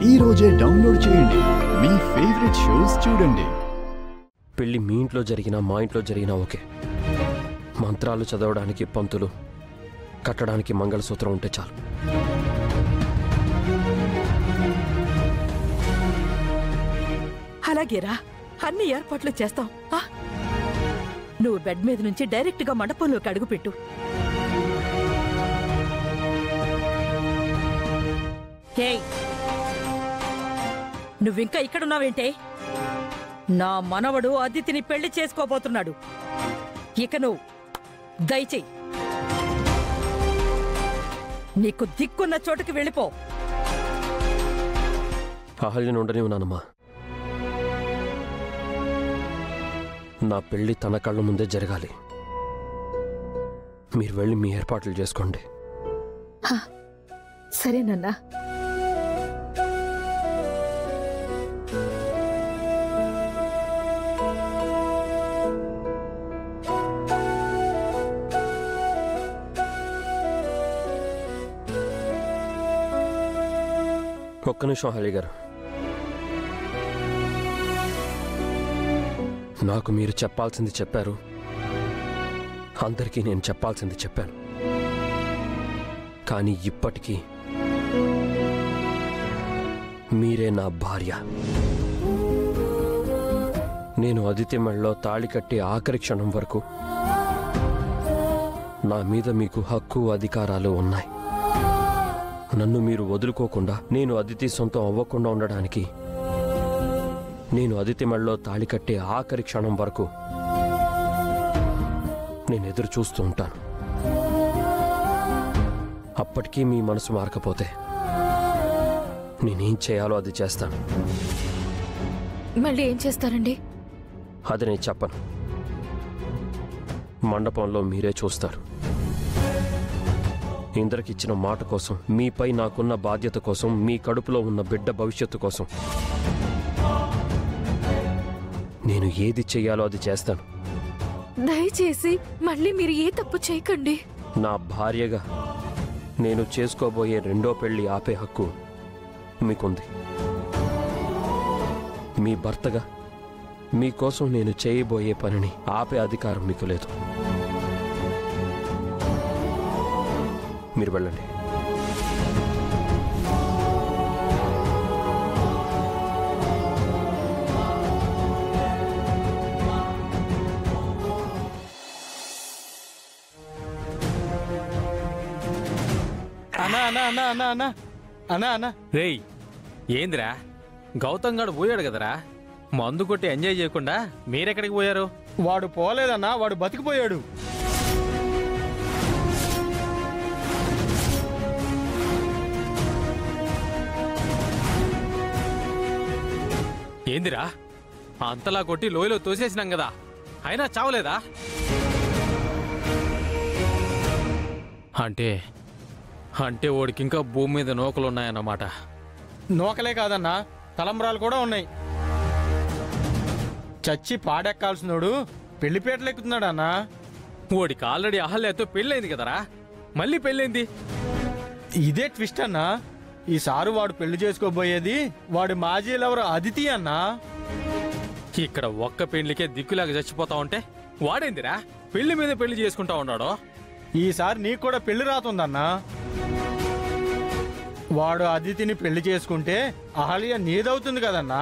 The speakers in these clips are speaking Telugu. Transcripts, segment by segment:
ఈ రోజే డౌన్లోడ్ చేయండి. మీ ఫేవరెట్ షోస్ చూడండి. పెళ్లి మీ ఇంట్లో జరిగినా మా ఇంట్లో జరిగినా ఓకే. మంత్రాలు చదవడానికి పంతులు, కట్టడానికి మంగళసూత్రం ఉంటే చాలు. అలాగేరా, అన్ని ఏర్పాట్లు చేస్తాం. నువ్వు బెడ్ మీద నుంచి డైరెక్ట్ గా మండపంలోకి అడుగుపెట్టు. నువ్వింకా ఇక్కడున్నావేంటే? నా మనవడు అదితిని పెళ్లి చేసుకోబోతున్నాడు. ఇక నువ్వు దయచేయి, నీకు దిక్కున్న చోటుకి వెళ్ళిపో. అహల్యను ఉండని ఉన్నానమ్మా. నా పెళ్లి తన కళ్ళ ముందే జరగాలి. మీరు వెళ్ళి మీ ఏర్పాట్లు చేసుకోండి. సరేనన్నా. ఒక్క నిమిషం అహల్య గారు. నాకు మీరు చెప్పాల్సింది చెప్పారు, అందరికీ నేను చెప్పాల్సింది చెప్పాను. కానీ ఇప్పటికీ మీరే నా భార్య. నేను అదితి మెళ్ళలో తాళి కట్టి ఆఖరి క్షణం వరకు నా మీద మీకు హక్కు అధికారాలు ఉన్నాయి. నన్ను మీరు వదులుకోకుండా, నేను అదితి సొంతం అవ్వకుండా ఉండడానికి నేను అదితి మెళ్ళలో తాళి కట్టే ఆఖరి క్షణం వరకు నేను ఎదురు చూస్తూ ఉంటాను. అప్పటికీ మీ మనసు మారకపోతే నేనేం చేయాలో అది చేస్తాను. మళ్ళీ ఏం చేస్తారండి? అది నేను చెప్పను. మండపంలో మీరే చూస్తారు. ఇందరికిచ్చిన మాట కోసం, మీపై నాకున్న బాధ్యత కోసం, మీ కడుపులో ఉన్న బిడ్డ భవిష్యత్తు కోసం నేను ఏది చెయ్యాలో అది చేస్తాను. దయచేసి మళ్ళీ మీరు ఏ తప్పు చేయకండి. నా భార్యగా నేను చేసుకోబోయే రెండో పెళ్లి ఆపే హక్కు మీకుంది. మీ భర్తగా మీకోసం నేను చేయబోయే పనిని ఆపే అధికారం మీకు లేదు. మీరు వెళ్ళండి. రేయ్, ఏందిరా? గౌతమ్ గారు పోయాడు కదరా, మందు కొట్టి ఎంజాయ్ చేయకుండా మీరెక్కడికి పోయారు? వాడు పోలేదన్నా, వాడు బతికిపోయాడు. ఏందిరా, అంతలా కొట్టి లోయలో తోసేసినాం కదా, అయినా చావలేదా? అంటే అంటే వాడికింకా భూమి మీద నూకలున్నాయన్నమాట. నూకలే కాదన్నా, తలంబ్రాలు కూడా ఉన్నాయి. చచ్చి పాడెక్కాల్సినోడు పెళ్లిపేటలు ఎక్కుతున్నాడు అన్నా. వాడికి ఆల్రెడీ అహల్యతో పెళ్ళైంది కదరా, మళ్ళీ పెళ్ళైంది. ఇదే ట్విస్ట్ అన్నా. ఈసారి వాడు పెళ్లి చేసుకోబోయేది వాడి మాజీ లవర్ అదితి అన్నా. ఇక్కడ ఒక్క పెళ్లికే దిక్కులాగా చచ్చిపోతా ఉంటే వాడేందిరా పెళ్లి మీద పెళ్లి చేసుకుంటా ఉన్నాడు. ఈసారి నీకు కూడా పెళ్లి రాతుందన్నా. వాడు అదితిని పెళ్లి చేసుకుంటే అహల్య నీదవుతుంది కదన్నా.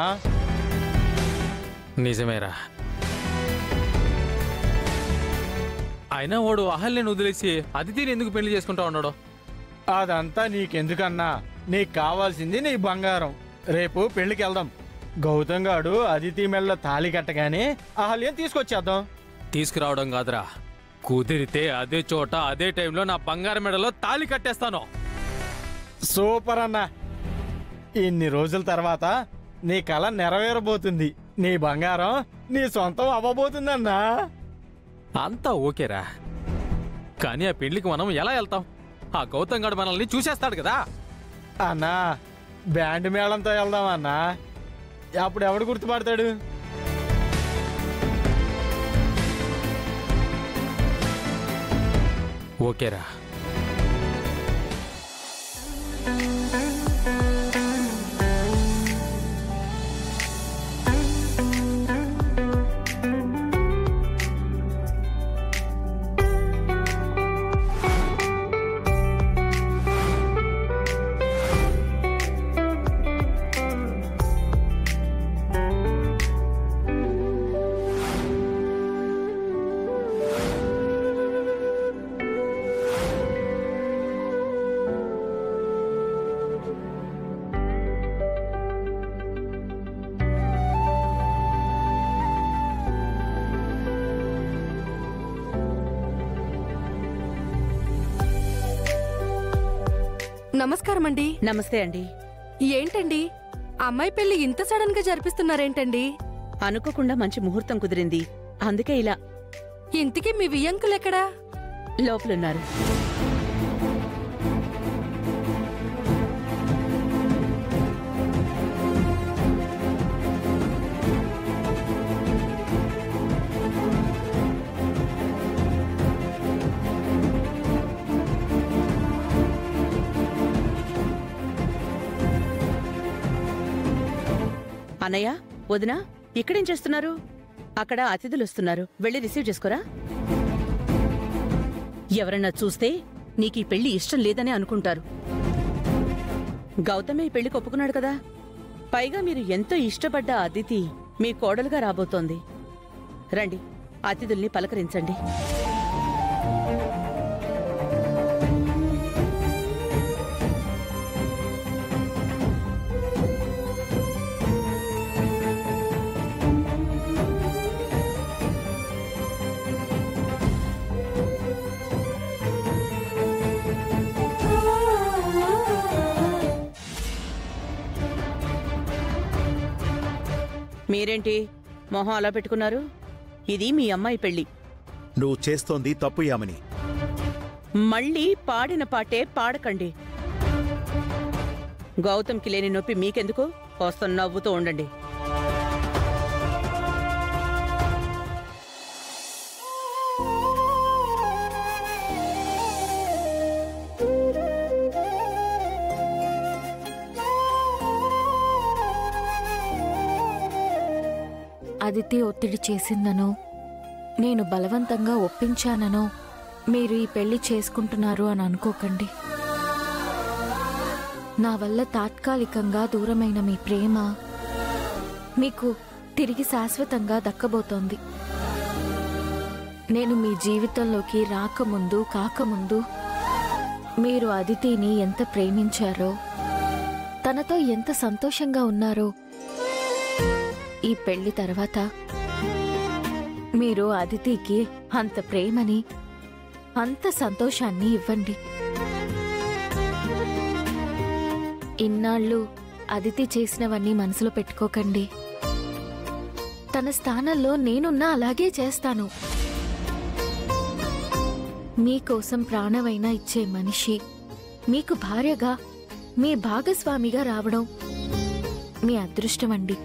నిజమేరా, అయినా వాడు అహల్యను వదిలేసి అదితిని ఎందుకు పెళ్లి చేసుకుంటా ఉన్నాడు? అదంతా నీకెందుకన్నా, నీకు కావాల్సింది నీ బంగారం. రేపు పెళ్లికి వెళ్దాం. గౌతమ్ గాడు అదితి మెళ్ళ తాళి కట్టగానే అహల్యం తీసుకొచ్చేద్దాం. తీసుకురావడం కాదురా, కుదిరితే అదే చోట అదే టైంలో నా బంగారం మెడలో తాళి కట్టేస్తాను. సూపర్ అన్నా. ఇన్ని రోజుల తర్వాత నీ కళ నెరవేరబోతుంది. నీ బంగారం నీ సొంతం అవ్వబోతుందన్నా. అంతా ఓకేరా, కానీ ఆ పెళ్లికి మనం ఎలా వెళ్తాం? ఆ గౌతమ్ గడు మనల్ని చూసేస్తాడు కదా. అన్నా, బ్యాండ్ మేళంతో వెళ్దామన్నా. అప్పుడు ఎవడు గుర్తుపడతాడు? ఓకేరా. నమస్కారం అండి. నమస్తే అండి. ఏంటండి అమ్మాయి పెళ్లి ఇంత సడన్ గా జరిపిస్తున్నారేంటండి? అనుకోకుండా మంచి ముహూర్తం కుదిరింది, అందుకే ఇలా. ఇంతకీ మీ వియ్యంకులెక్కడా? లోపలున్నారు. అన్నయ్య, వదినా, ఇక్కడేం చేస్తున్నారు? అక్కడ అతిథులు వస్తున్నారు, వెళ్ళి రిసీవ్ చేసుకోరా. ఎవరన్నా చూస్తే నీకీ పెళ్లి ఇష్టం లేదని అనుకుంటారు. గౌతమే ఈ పెళ్లికి ఒప్పుకున్నాడు కదా. పైగా మీరు ఎంతో ఇష్టపడ్డ అదితి మీ కోడలుగా రాబోతోంది. రండి, అతిథుల్ని పలకరించండి. మీరేంటి మొహం అలా పెట్టుకున్నారు? ఇది మీ అమ్మాయి పెళ్లి. నువ్వు చేస్తోంది తప్పు యామిని. మళ్ళీ పాడిన పాటే పాడకండి. గౌతమ్కి లేని నొప్పి మీకెందుకు? వస్తా నవ్వుతూ ఉండండి. అదితి ఒత్తిడి చేసిందనో, నేను బలవంతంగా ఒప్పించాననో మీరు ఈ పెళ్లి చేసుకుంటున్నారు అని అనుకోకండి. నా వల్ల తాత్కాలికంగా దూరమైన మీ ప్రేమ మీకు తిరిగి శాశ్వతంగా దక్కబోతోంది. నేను మీ జీవితంలోకి రాకముందు కాకముందు మీరు అదితిని ఎంత ప్రేమించారో, తనతో ఎంత సంతోషంగా ఉన్నారో, ఈ పెళ్లి తర్వాత మీరు అదితికి అంత ప్రేమని, అంత సంతోషాన్ని ఇవ్వండి. ఇన్నాళ్ళు అదితి చేసినవన్నీ మనసులో పెట్టుకోకండి. తన స్థానంలో నేనున్నా అలాగే చేస్తాను. మీకోసం ప్రాణమైనా ఇచ్చే మనిషి మీకు భార్యగా, మీ భాగస్వామిగా రావడం మీ అదృష్టమండి.